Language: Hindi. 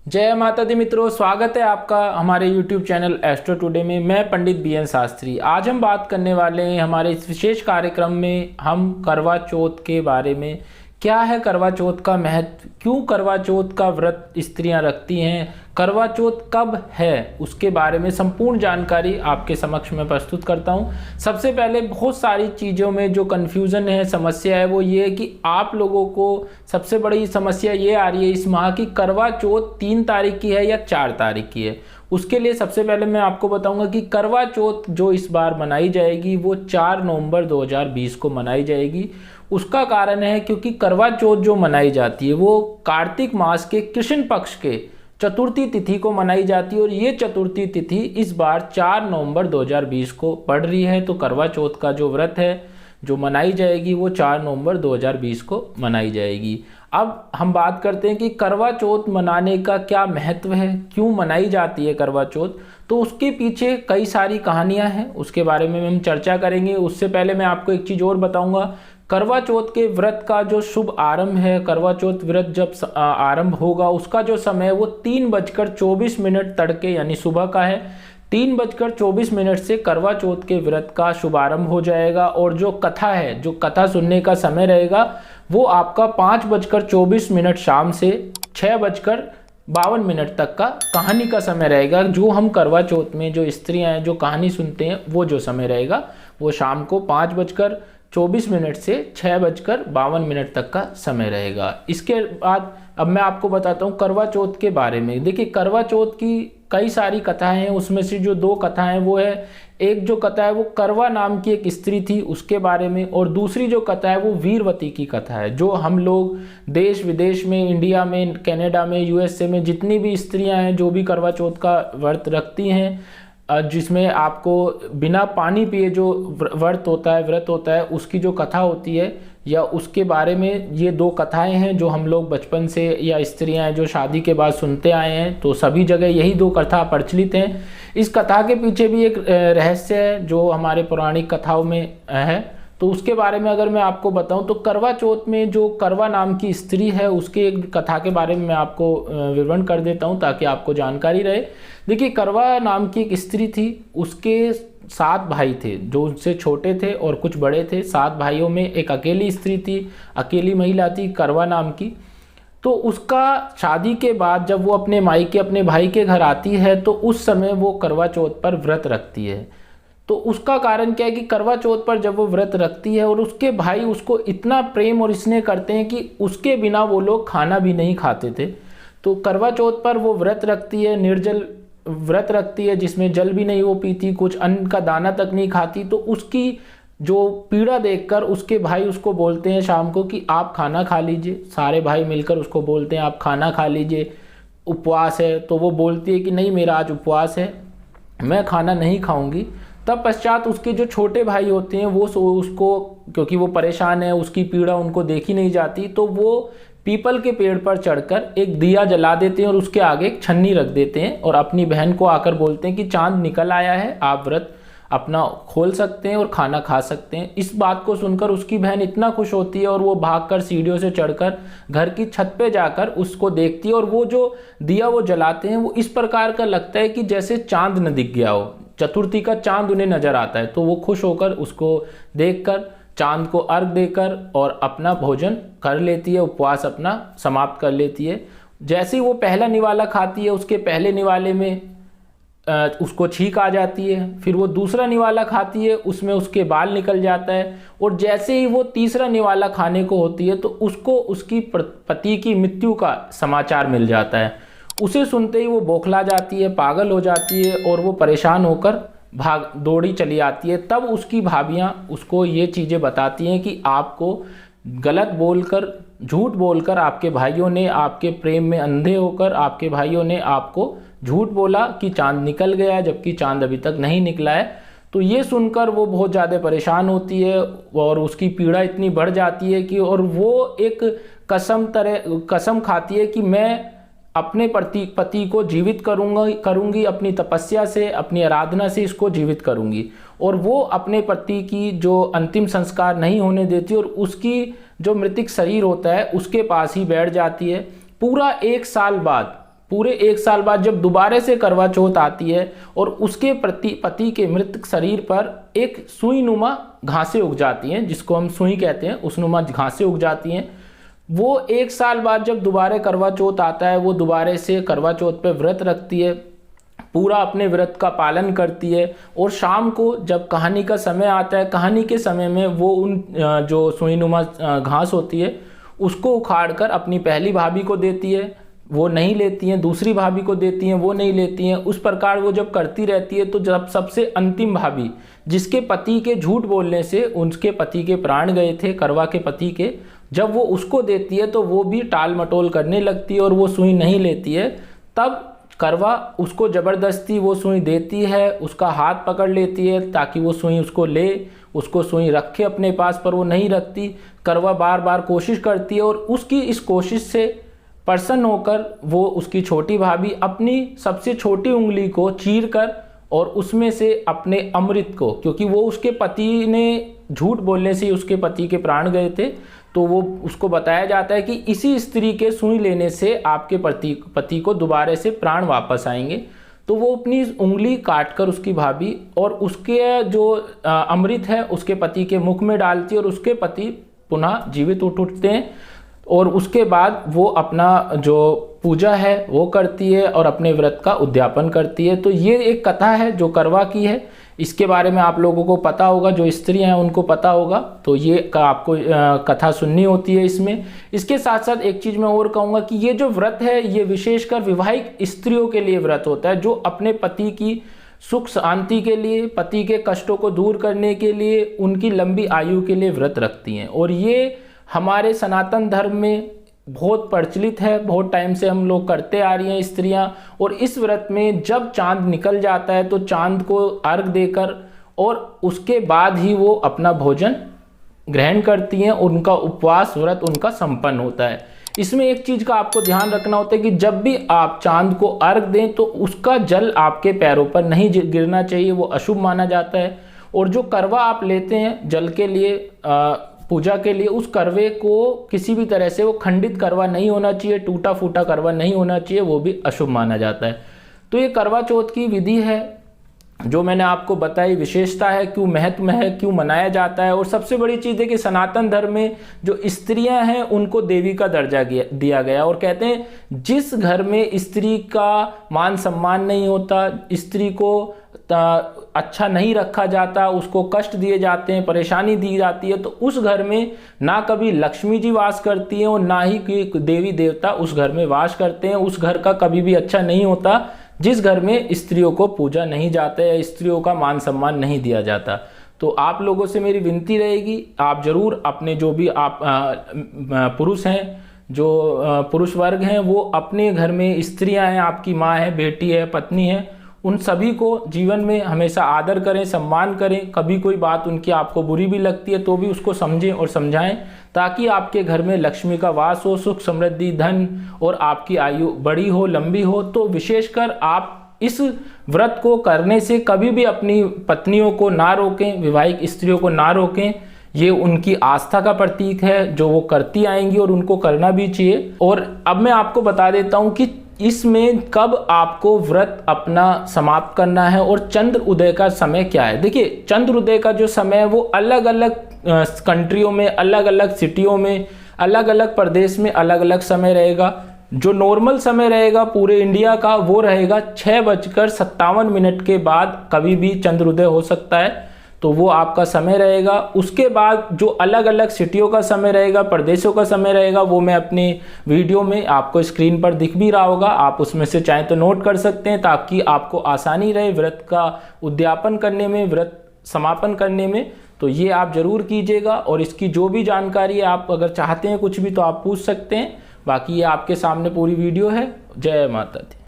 जय माता दी मित्रों, स्वागत है आपका हमारे YouTube चैनल एस्ट्रो टुडे में। मैं पंडित BN शास्त्री। आज हम बात करने वाले हैं हमारे इस विशेष कार्यक्रम में हम करवा चौथ के बारे में। क्या है करवा चौथ का महत्व, क्यों करवा चौथ का व्रत स्त्रियां रखती हैं, करवा चौथ कब है, उसके बारे में संपूर्ण जानकारी आपके समक्ष में प्रस्तुत करता हूं। सबसे पहले बहुत सारी चीज़ों में जो कन्फ्यूज़न है, समस्या है, वो ये है कि आप लोगों को सबसे बड़ी समस्या ये आ रही है इस माह की करवा चौथ 3 तारीख की है या 4 तारीख की है। उसके लिए सबसे पहले मैं आपको बताऊंगा कि करवा चौथ जो इस बार मनाई जाएगी वो 4 नवंबर 2020 को मनाई जाएगी। उसका कारण है क्योंकि करवा चौथ जो मनाई जाती है वो कार्तिक मास के कृष्ण पक्ष के चतुर्थी तिथि को मनाई जाती है और ये चतुर्थी तिथि इस बार 4 नवंबर 2020 को पड़ रही है। तो करवा चौथ का जो व्रत है जो मनाई जाएगी वो 4 नवंबर 2020 को मनाई जाएगी। अब हम बात करते हैं कि करवा चौथ मनाने का क्या महत्व है, क्यों मनाई जाती है करवा चौथ। तो उसके पीछे कई सारी कहानियां हैं, उसके बारे में हम चर्चा करेंगे। उससे पहले मैं आपको एक चीज़ और बताऊंगा। करवा चौथ के व्रत का जो शुभ आरंभ है, करवा चौथ व्रत जब आरंभ होगा उसका जो समय है वो 3:24 तड़के यानी सुबह का है। 3:24 से करवा चौथ के व्रत का शुभारंभ हो जाएगा और जो कथा है, जो कथा सुनने का समय रहेगा वो आपका 5:24 शाम से 6:52 तक का कहानी का समय रहेगा। जो हम करवा चौथ में जो स्त्रियां हैं जो कहानी सुनते हैं वो जो समय रहेगा वो शाम को 5:24 से 6:52 तक का समय रहेगा। इसके बाद अब मैं आपको बताता हूँ करवा चौथ के बारे में। देखिए, करवा चौथ की कई सारी कथाएं हैं, उसमें से जो 2 कथाएं वो है, एक जो कथा है वो करवा नाम की एक स्त्री थी उसके बारे में, और दूसरी जो कथा है वो वीरवती की कथा है। जो हम लोग देश विदेश में, इंडिया में, कनाडा में, USA में जितनी भी स्त्रियां हैं जो भी करवा चौथ का व्रत रखती हैं, जिसमें आपको बिना पानी पिए जो व्रत होता है उसकी जो कथा होती है या उसके बारे में ये 2 कथाएं हैं जो हम लोग बचपन से या स्त्रियां हैं जो शादी के बाद सुनते आए हैं। तो सभी जगह यही 2 कथा प्रचलित हैं। इस कथा के पीछे भी एक रहस्य है जो हमारे पौराणिक कथाओं में है। तो उसके बारे में अगर मैं आपको बताऊं तो करवा चौथ में जो करवा नाम की स्त्री है उसके एक कथा के बारे में मैं आपको विवरण कर देता हूं ताकि आपको जानकारी रहे। देखिए, करवा नाम की एक स्त्री थी, उसके 7 भाई थे जो उनसे छोटे थे और कुछ बड़े थे। 7 भाइयों में एक अकेली स्त्री थी, अकेली महिला थी करवा नाम की। तो उसका शादी के बाद जब वो अपने मायके अपने भाई के घर आती है तो उस समय वो करवा चौथ पर व्रत रखती है। तो उसका कारण क्या है कि करवा चौथ पर जब वो व्रत रखती है और उसके भाई उसको इतना प्रेम और स्नेह करते हैं कि उसके बिना वो लोग खाना भी नहीं खाते थे। तो करवा चौथ पर वो व्रत रखती है, निर्जल व्रत रखती है जिसमें जल भी नहीं वो पीती, कुछ अन्न का दाना तक नहीं खाती। तो उसकी जो पीड़ा देखकर उसके भाई उसको बोलते हैं शाम को कि आप खाना खा लीजिए। सारे भाई मिलकर उसको बोलते हैं आप खाना खा लीजिए, उपवास है। तो वो बोलती है कि नहीं, मेरा आज उपवास है, मैं खाना नहीं खाऊंगी। तब पश्चात उसके जो छोटे भाई होते हैं वो उसको, क्योंकि वो परेशान है, उसकी पीड़ा उनको देखी नहीं जाती, तो वो पीपल के पेड़ पर चढ़कर एक दिया जला देते हैं और उसके आगे एक छन्नी रख देते हैं और अपनी बहन को आकर बोलते हैं कि चांद निकल आया है, आप व्रत अपना खोल सकते हैं और खाना खा सकते हैं। इस बात को सुनकर उसकी बहन इतना खुश होती है और वो भागकर सीढ़ियों से चढ़कर घर की छत पे जाकर उसको देखती है और वो जो दिया वो जलाते हैं वो इस प्रकार का लगता है कि जैसे चांद न दिख गया हो, चतुर्थी का चांद उन्हें नजर आता है। तो वो खुश होकर उसको देखकर चांद को अर्घ देकर और अपना भोजन कर लेती है, उपवास अपना समाप्त कर लेती है। जैसे ही वो पहला निवाला खाती है उसके पहले निवाले में उसको छींक आ जाती है, फिर वो दूसरा निवाला खाती है उसमें उसके बाल निकल जाता है, और जैसे ही वो तीसरा निवाला खाने को होती है तो उसको उसकी पति की मृत्यु का समाचार मिल जाता है। उसे सुनते ही वो बौखला जाती है, पागल हो जाती है और वो परेशान होकर भाग दौड़ी चली आती है। तब उसकी भाभियां उसको ये चीज़ें बताती हैं कि आपको गलत बोलकर, झूठ बोलकर आपके भाइयों ने, आपके प्रेम में अंधे होकर आपके भाइयों ने आपको झूठ बोला कि चांद निकल गया है, जबकि चांद अभी तक नहीं निकला है। तो ये सुनकर वो बहुत ज़्यादा परेशान होती है और उसकी पीड़ा इतनी बढ़ जाती है कि, और वो एक कसम खाती है कि मैं अपने पति को जीवित करूंगी अपनी तपस्या से, अपनी आराधना से इसको जीवित करूंगी। और वो अपने पति की जो अंतिम संस्कार नहीं होने देती और उसकी जो मृतिक शरीर होता है उसके पास ही बैठ जाती है। पूरा 1 साल बाद पूरे 1 साल बाद जब दोबारा से करवा चौथ आती है और उसके पति के मृत शरीर पर एक सुई नुमा घासें उग जाती हैं, जिसको हम सुई कहते हैं, उस नुमा घासें उग जाती हैं। वो 1 साल बाद जब दोबारा करवा चौथ आता है, वो दोबारा से करवा चौथ पे व्रत रखती है, पूरा अपने व्रत का पालन करती है। और शाम को जब कहानी का समय आता है, कहानी के समय में वो उन जो सुईनुमा घास होती है उसको उखाड़ कर अपनी पहली भाभी को देती है, वो नहीं लेती हैं, दूसरी भाभी को देती हैं, वो नहीं लेती हैं। उस प्रकार वो जब करती रहती है तो जब सबसे अंतिम भाभी, जिसके पति के झूठ बोलने से उनके पति के प्राण गए थे, करवा के पति के, जब वो उसको देती है तो वो भी टाल मटोल करने लगती है और वो सुई नहीं लेती है। तब करवा उसको ज़बरदस्ती वो सुई देती है, उसका हाथ पकड़ लेती है ताकि वो सुई उसको ले, उसको सुई रखे अपने पास, पर वो नहीं रखती। करवा बार बार कोशिश करती है और उसकी इस कोशिश से प्रसन्न होकर वो उसकी छोटी भाभी अपनी सबसे छोटी उंगली को चीर कर और उसमें से अपने अमृत को, क्योंकि वो उसके पति ने झूठ बोलने से उसके पति के प्राण गए थे, तो वो उसको बताया जाता है कि इसी स्त्री के सुई लेने से आपके पति को दोबारा से प्राण वापस आएंगे। तो वो अपनी उंगली काटकर उसकी भाभी और उसके जो अमृत है उसके पति के मुख में डालती है और उसके पति पुनः जीवित उठते हैं। और उसके बाद वो अपना जो पूजा है वो करती है और अपने व्रत का उद्यापन करती है। तो ये एक कथा है जो करवा की है, इसके बारे में आप लोगों को पता होगा, जो स्त्रियां हैं उनको पता होगा, तो ये आपको कथा सुननी होती है इसमें। इसके साथ साथ एक चीज़ मैं और कहूँगा कि ये जो व्रत है ये विशेषकर विवाहित स्त्रियों के लिए व्रत होता है, जो अपने पति की सुख शांति के लिए, पति के कष्टों को दूर करने के लिए, उनकी लंबी आयु के लिए व्रत रखती हैं। और ये हमारे सनातन धर्म में बहुत प्रचलित है, बहुत टाइम से हम लोग करते आ रही हैं स्त्रियां। और इस व्रत में जब चांद निकल जाता है तो चांद को अर्घ देकर और उसके बाद ही वो अपना भोजन ग्रहण करती हैं, उनका उपवास व्रत उनका संपन्न होता है। इसमें एक चीज़ का आपको ध्यान रखना होता है कि जब भी आप चांद को अर्घ दें तो उसका जल आपके पैरों पर नहीं गिरना चाहिए, वो अशुभ माना जाता है। और जो करवा आप लेते हैं जल के लिए, पूजा के लिए, उस करवे को किसी भी तरह से वो खंडित करवा नहीं होना चाहिए, टूटा फूटा करवा नहीं होना चाहिए, वो भी अशुभ माना जाता है। तो ये करवा चौथ की विधि है जो मैंने आपको बताई, विशेषता है, क्यों महत्व है, क्यों मनाया जाता है। और सबसे बड़ी चीज़ है कि सनातन धर्म में जो स्त्रियां हैं उनको देवी का दर्जा दिया गया। और कहते हैं जिस घर में स्त्री का मान सम्मान नहीं होता, स्त्री को अच्छा नहीं रखा जाता, उसको कष्ट दिए जाते हैं, परेशानी दी जाती है, तो उस घर में ना कभी लक्ष्मी जी वास करती हैं और ना ही कोई देवी देवता उस घर में वास करते हैं। उस घर का कभी भी अच्छा नहीं होता जिस घर में स्त्रियों को पूजा नहीं जाता है या स्त्रियों का मान सम्मान नहीं दिया जाता। तो आप लोगों से मेरी विनती रहेगी, आप जरूर अपने जो भी आप पुरुष हैं, जो पुरुष वर्ग हैं, वो अपने घर में स्त्रियां हैं, आपकी माँ है, बेटी है, पत्नी है, उन सभी को जीवन में हमेशा आदर करें, सम्मान करें। कभी कोई बात उनकी आपको बुरी भी लगती है तो भी उसको समझें और समझाएं, ताकि आपके घर में लक्ष्मी का वास हो, सुख समृद्धि, धन और आपकी आयु बड़ी हो, लंबी हो। तो विशेषकर आप इस व्रत को करने से कभी भी अपनी पत्नियों को ना रोकें, विवाहित स्त्रियों को ना रोकें। ये उनकी आस्था का प्रतीक है जो वो करती आएंगी और उनको करना भी चाहिए। और अब मैं आपको बता देता हूँ कि इसमें कब आपको व्रत अपना समाप्त करना है और चंद्र उदय का समय क्या है। देखिए, चंद्र उदय का जो समय है वो अलग अलग कंट्रियों में, अलग अलग सिटियों में, अलग अलग प्रदेश में अलग अलग समय रहेगा। जो नॉर्मल समय रहेगा पूरे इंडिया का वो रहेगा 6:57 के बाद कभी भी चंद्रोदय हो सकता है, तो वो आपका समय रहेगा। उसके बाद जो अलग अलग सिटियों का समय रहेगा, प्रदेशों का समय रहेगा, वो मैं अपनी वीडियो में आपको स्क्रीन पर दिख भी रहा होगा, आप उसमें से चाहें तो नोट कर सकते हैं ताकि आपको आसानी रहे व्रत का उद्यापन करने में, व्रत समापन करने में। तो ये आप जरूर कीजिएगा। और इसकी जो भी जानकारी है, आप अगर चाहते हैं कुछ भी तो आप पूछ सकते हैं। बाकी ये आपके सामने पूरी वीडियो है। जय माता दी।